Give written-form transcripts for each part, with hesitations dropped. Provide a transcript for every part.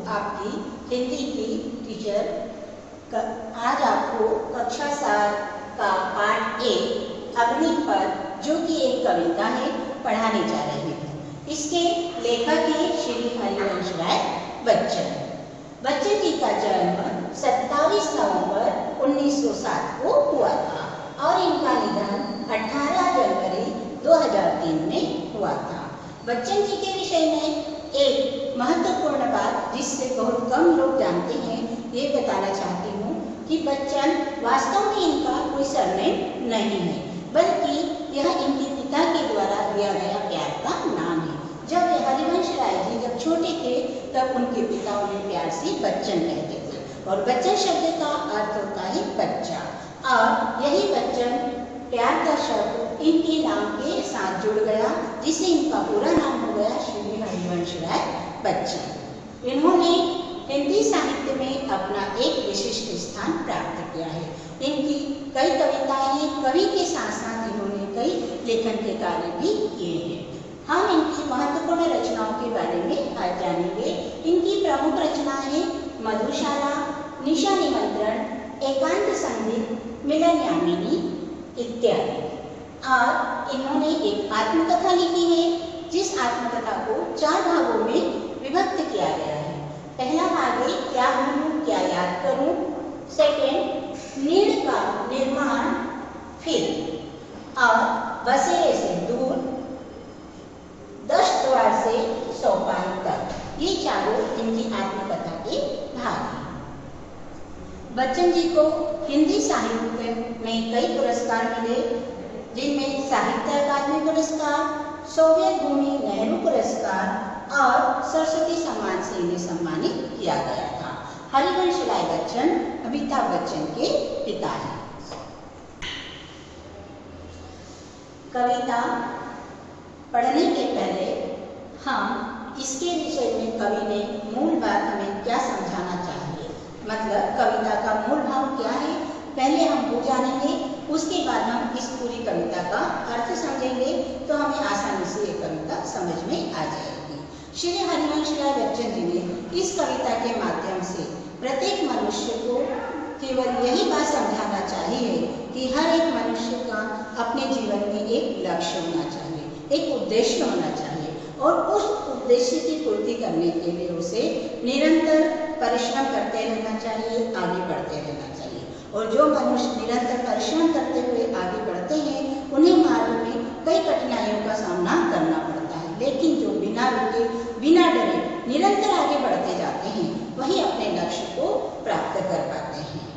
आपकी हिंदी की टीचर। आज आपको कक्षा 7 का पाठ 1 अग्निपथ, जो कि एक कविता है, पढ़ाने जा रहे हैं। इसके लेखक हैं श्री हरिवंश राय बच्चन। बच्चन जी का जन्म 27 नवंबर 1907 को हुआ था और इनका निधन 18 जनवरी 2003 में हुआ था। बच्चन जी के विषय में एक महत्वपूर्ण बात, जिससे बहुत कम लोग जानते हैं, ये बताना चाहती हूँ कि बच्चन वास्तव में इनका कोई सरनेम नहीं है, बल्कि यह इनके पिता के द्वारा दिया गया प्यार का नाम है। जब हरिवंश राय जी जब छोटे थे, तब उनके पिता उन्हें प्यार से बच्चन कहते थे, और बच्चन शब्द का अर्थ होता है बच्चा, और यही बच्चन प्यार का शब्द इनके नाम के साथ जुड़ गया, जिससे इनका पूरा नाम हो गया श्री हरिवंश राय बच्चन। इन्होंने हिंदी साहित्य में अपना एक विशिष्ट स्थान प्राप्त किया है। इनकी कई कविताएं हैं, कवि के साथ साथ इन्होंने कई लेखन के कार्य भी किए हैं। हम इनकी महत्वपूर्ण रचनाओं के बारे में आज जानेंगे। इनकी प्रमुख रचनाएं हैं मधुशाला, निशा निमंत्रण, एकांत संगीत, मिलन यामिनी इत्यादि। और इन्होंने एक आत्मकथा लिखी है, जिस आत्मकथा को 4 भागों में विभक्त किया गया है। पहला भाग है क्या हूँ क्या याद करूं, सेकेंड नीड़ का निर्माण, फिर और बसेरे से दूर, 10 द्वार से सोपान तक, ये चारों इनकी आत्मकथा के भाग हैं। बच्चन जी को हिंदी साहित्य में कई पुरस्कार मिले, जिनमें साहित्य अकादमी पुरस्कार, सोवियत भूमि नेहरू पुरस्कार और सरस्वती सम्मान से इन्हें सम्मानित किया गया था। हरिवंश राय बच्चन अमिताभ बच्चन के पिता हैं। कविता पढ़ने के पहले हम इसके विषय में कवि ने मूल बात हमें क्या समझाना चाहिए, मतलब कविता का मूल भाव क्या है, पहले हम वो जानेंगे। उसके बाद हम इस पूरी कविता का अर्थ समझेंगे, तो हमें आसानी से ये कविता समझ में आ जाएगी। श्री हरिवंश राय बच्चन जी ने इस कविता के माध्यम से प्रत्येक मनुष्य को केवल यही बात समझाना चाहिए कि हर एक मनुष्य का अपने जीवन में एक लक्ष्य होना चाहिए, एक उद्देश्य होना चाहिए, और उस उद्देश्य की पूर्ति करने के लिए उसे निरंतर परिश्रम करते रहना चाहिए, आगे बढ़ते रहना चाहिए। और जो मनुष्य निरंतर परिश्रम करते हुए आगे बढ़ते हैं, उन्हें मार्ग में कई कठिनाइयों का सामना करना पड़ता है, लेकिन जो बिना रुके बिना डरे निरंतर आगे बढ़ते जाते हैं, वही अपने लक्ष्य को प्राप्त कर पाते हैं।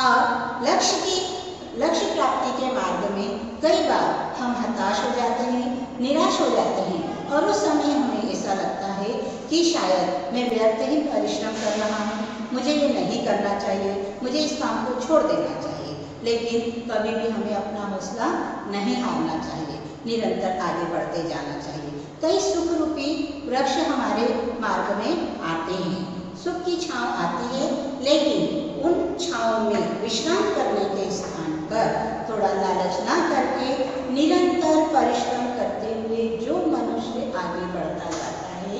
और लक्ष्य प्राप्ति के मार्ग में कई बार हम हताश हो जाते हैं, निराश हो जाते हैं, और उस समय हमें ऐसा लगता है कि शायद मैं व्यर्थ ही परिश्रम कर रहा हूँ, मुझे ये नहीं करना चाहिए, मुझे इस काम को छोड़ देना चाहिए। लेकिन कभी भी हमें अपना हौसला नहीं हारना चाहिए, निरंतर आगे बढ़ते जाना चाहिए। कई सुख रूपी वृक्ष हमारे मार्ग में आते हैं, सुख की छांव आती है, लेकिन उन छांव में विश्राम करने के स्थान पर थोड़ा लालच ना करके निरंतर परिश्रम करते हुए जो मनुष्य आगे बढ़ता जाता है,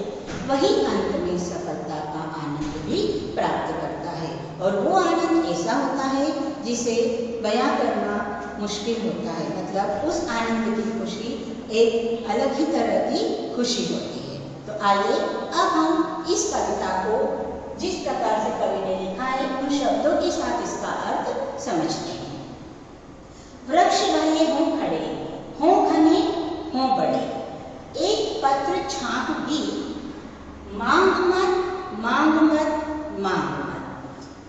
वही अंत में सफलता का आनंद भी प्राप्त करता है। और वो आनंद ऐसा होता है जिसे बयां करना मुश्किल होता है, मतलब उस आनंद की खुशी एक अलग ही तरह की खुशी होती है। तो आइए अब हम इस कविता को जिस प्रकार से कवि ने लिखा है, उन शब्दों के साथ इसका अर्थ समझते हैं। वृक्ष बने हों खड़े, हों घने हों बड़े, एक पत्र छांट भी, मांग मत मांग मत मांग मत,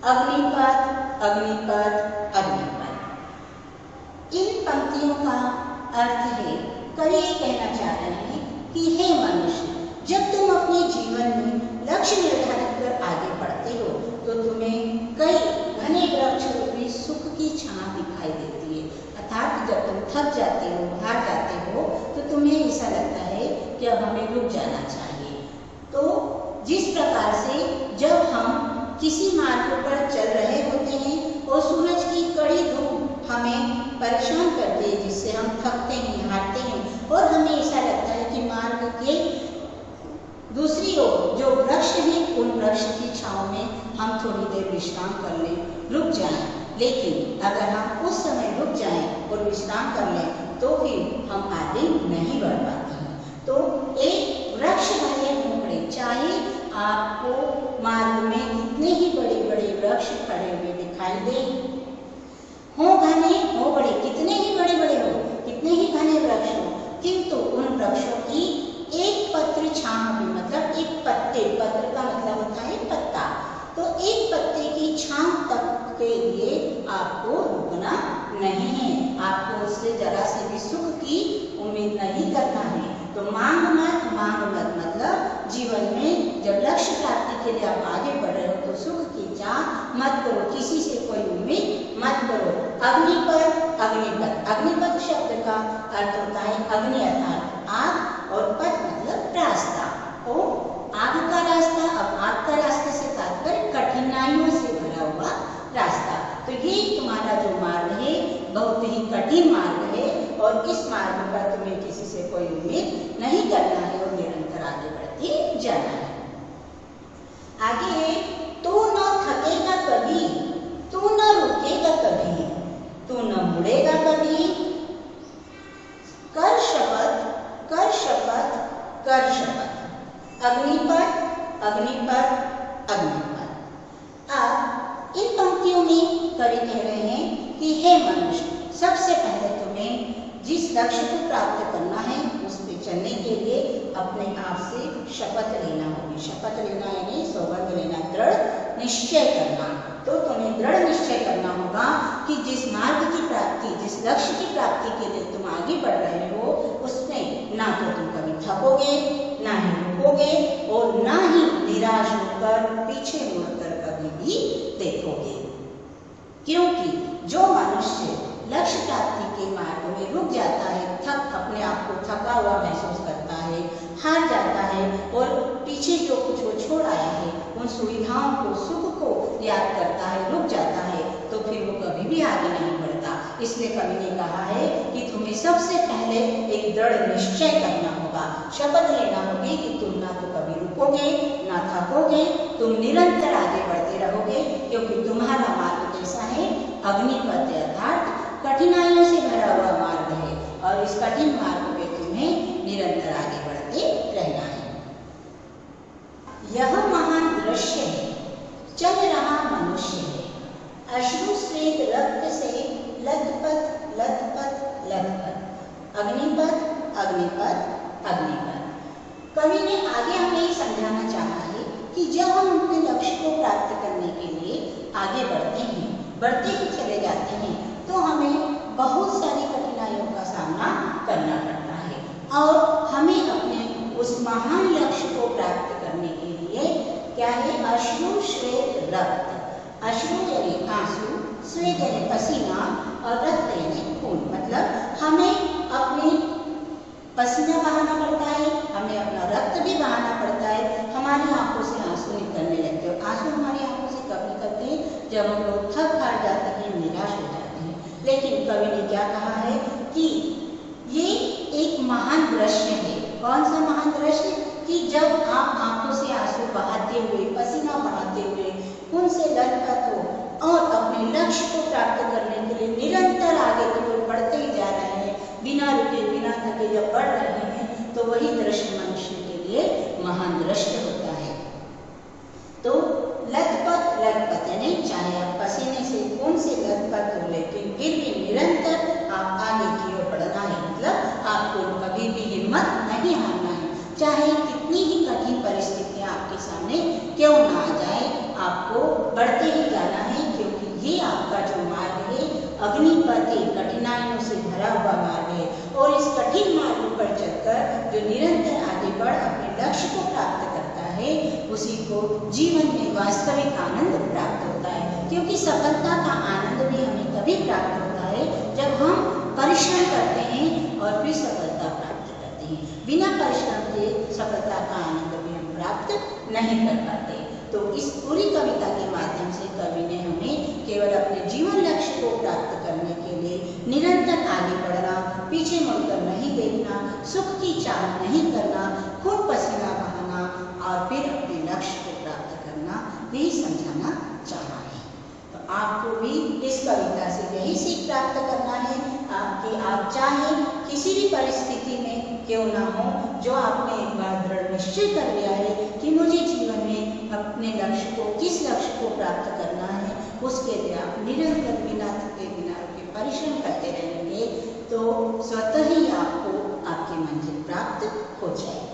अग्निपथ अग्निपथ अग्निपथ। इन पंक्तियों का अर्थ है, कवि ये कहना चाह रहे हैं कि हे मनुष्य, जब तुम अपने जीवन में लक्ष्य निर्धारित कर आगे बढ़ते हो, तो तुम्हें कई घने वृक्ष रूपी सुख की छांव दिखाई देती है। अर्थात जब तुम थक जाते हो, हार जाते हो, तो तुम्हें ऐसा लगता है कि अब हमें रुक जाना चाहिए। तो जिस प्रकार से जब हम किसी मार्ग पर चल रहे होते हैं और सूरज की कड़ी धूप हमें परेशान करती है, जिससे हम थकते हैं, हारते हैं, और हमें ऐसा लगता है कि मार्ग के दूसरी ओर जो वृक्ष हैं, उन वृक्ष की परीक्षाओं में हम थोड़ी देर विश्राम कर लें, रुक जाएं। लेकिन अगर हम उस समय रुक जाएं और विश्राम कर लें तो फिर हम आगे नहीं बढ़ पाते हैं। तो एक वृक्ष भले मोड़े, चाहे आपको मार्ग में कितने ही बड़े बड़े वृक्ष खड़े हुए दिखाई दे, हो घने हो बड़े, कितने ही बड़े बड़े हो, कितने ही घने वृक्ष हो, किंतु उन वृक्षों की एक पत्र छांव भी, मतलब एक पत्ते, पत्र का मतलब होता है पत्ता, तो एक पत्ते की छांव तक के लिए आपको रुकना नहीं है। आपको उससे जरा से भी सुख की उम्मीद नहीं करना है। तो मांग मत मतलब जीवन में जब लक्ष्य प्राप्ति के लिए आप आगे बढ़ रहे हो तो सुख की चाह मत करो, किसी से कोई उम्मीद मत करो। अग्निपथ शब्द का अर्थ होता है अग्नि अर्थात आग और पथ मतलब रास्ता। तो आग का रास्ता, अब आग का रास्ते से तात्पर्य कठिनाइयों से भरा हुआ रास्ता। तो ये तुम्हारा जो मार्ग है बहुत ही कठिन मार्ग है और इस मार्ग पर तुम्हें किसी से कोई उम्मीद नहीं करना है और निरंतर आगे बढ़ते जाना है। आगे है तू न थकेगा कभी, तू न रुकेगा कभी, तू न मुड़ेगा कभी, कर शपथ कर शपथ कर शपथ। अग्निपथ अग्निपथ अग्निपथ। अब इन पंक्तियों में कवि कह रहे हैं कि हे मनुष्य, सबसे पहले तुम्हें जिस लक्ष्य को प्राप्त करना है उस पे चलने के लिए अपने आप से शपथ लेना होगी। शपथ लेना यानी सौगंध लेना, दृढ़ निश्चय करना। तो तुम्हें दृढ़ निश्चय करना होगा कि जिस मार्ग की प्राप्ति, जिस लक्ष्य की प्राप्ति के लिए तुम आगे बढ़ रहे हो उसमें ना तो तुम कभी थकोगे, ना ही रुकोगे और ना ही निराश होकर पीछे मुड़कर कभी भी देखोगे। क्योंकि जो मनुष्य लक्ष्य प्राप्ति के मार्ग में रुक जाता है, अपने आप को थका हुआ महसूस करता है, हार जाता है और पीछे जो कुछ वो छोड़ आया है उन सुविधाओं को, सुख को याद करता है, रुक जाता है, तो फिर वो कभी भी आगे नहीं बढ़ता। इसलिए कवि ने कहा है कि तुम्हें सबसे पहले एक दृढ़ निश्चय करना होगा, शपथ लेना होगी कि तुम ना तो कभी रुकोगे ना थकोगे, तुम निरंतर आगे बढ़ते रहोगे। क्योंकि तुम्हारा मार्ग कैसा है, अग्निपथ अर्थात कठिनाइयों से भरा हुआ मार्ग है और इस कठिन मार्ग पे तुम्हें निरंतर आगे बढ़ते रहना है। यह महान दृश्य है, चल रहा मनुष्य है, अश्रु श्वेत रक्त से लथपथ लथपथ लथपथ। अग्निपथ अग्निपथ अग्निपथ। कवि ने आगे हमें ये समझाना चाहा है कि जब हम अपने लक्ष्य को प्राप्त करने के लिए आगे बढ़ते हैं, बढ़ते ही चले जाते हैं, तो हमें बहुत सारी कठिनाइयों का सामना करना पड़ता है और हमें अपने उस महान लक्ष्य को प्राप्त करने के लिए क्या है, अश्रु श्वेत रक्त। अश्रु यानी आंसू, श्वेत यानी पसीना और रक्त यानी खून। मतलब हमें अपने पसीना बहाना पड़ता है, हमें अपना रक्त भी बहाना पड़ता है, हमारी आंखों से आंसू निकलने लगते हैं। आंसू हमारी आंखों से कब निकलते हैं, जब हम लोग थक हार जाते हैं, निराश हो जाते हैं। लेकिन कवि ने क्या कहा है कि ये एक महान दृश्य है। कौन सा महान दृश्य? कि जब आप आंखों से आंसू बहाते हुए, पसीना बहाते हुए, खून से लथपथ हो और अपने लक्ष्य को प्राप्त करने के लिए निरंतर आगे की ओर बढ़ते ही जा रहे हैं, बिना रुके बिना थके जब बढ़ रहे हैं, तो वही दृश्य मनुष्य के लिए महान दृश्य होता है। तो लथपथ लथपथ यानी चाहे आप पसीने से, खून से लथपथ हो, लेकिन फिर भी निरंतर आप आगे की ओर बढ़ना है। मतलब आपको कभी भी हिम्मत नहीं हारना है, चाहे कितनी ही कठिन परिस्थितियां आपके सामने क्यों ना आ जाए, आपको बढ़ते ही जाना है। क्योंकि ये आपका जो मार्ग है अग्निपथ, कठिनाइयों से भरा हुआ मार्ग है और इस कठिन मार्ग पर चलकर जो निरंतर आगे बढ़ अपने लक्ष्य को प्राप्त करता है उसी को जीवन में वास्तविक आनंद प्राप्त होता है। क्योंकि सफलता का आनंद भी हमें तभी प्राप्त होता है जब हम परिश्रम करते हैं और फिर सफलता प्राप्त करते हैं। बिना परिश्रम के सफलता का आनंद भी हम प्राप्त नहीं कर पाते। तो इस पूरी कविता के माध्यम से कवि ने हमें केवल अपने जीवन लक्ष्य को प्राप्त करने के लिए निरंतर आगे बढ़ना, पीछे मुड़कर नहीं देखना, सुख की चाह नहीं करना, खून पसीना बहाना और फिर अपने लक्ष्य को प्राप्त करना, यही समझाना चाह रहा है। तो आपको भी इस कविता से यही सीख प्राप्त करना है कि आप चाहे किसी भी परिस्थिति में क्यों ना हो, जो आपने एक बार दृढ़ निश्चय कर लिया है कि मुझे जीवन में अपने लक्ष्य को, किस लक्ष्य को प्राप्त करना है, उसके लिए आप निरंतर बिना थके बिना रुके परिश्रम करते रहेंगे तो स्वतः ही आपको आपकी मंजिल प्राप्त हो जाएगी।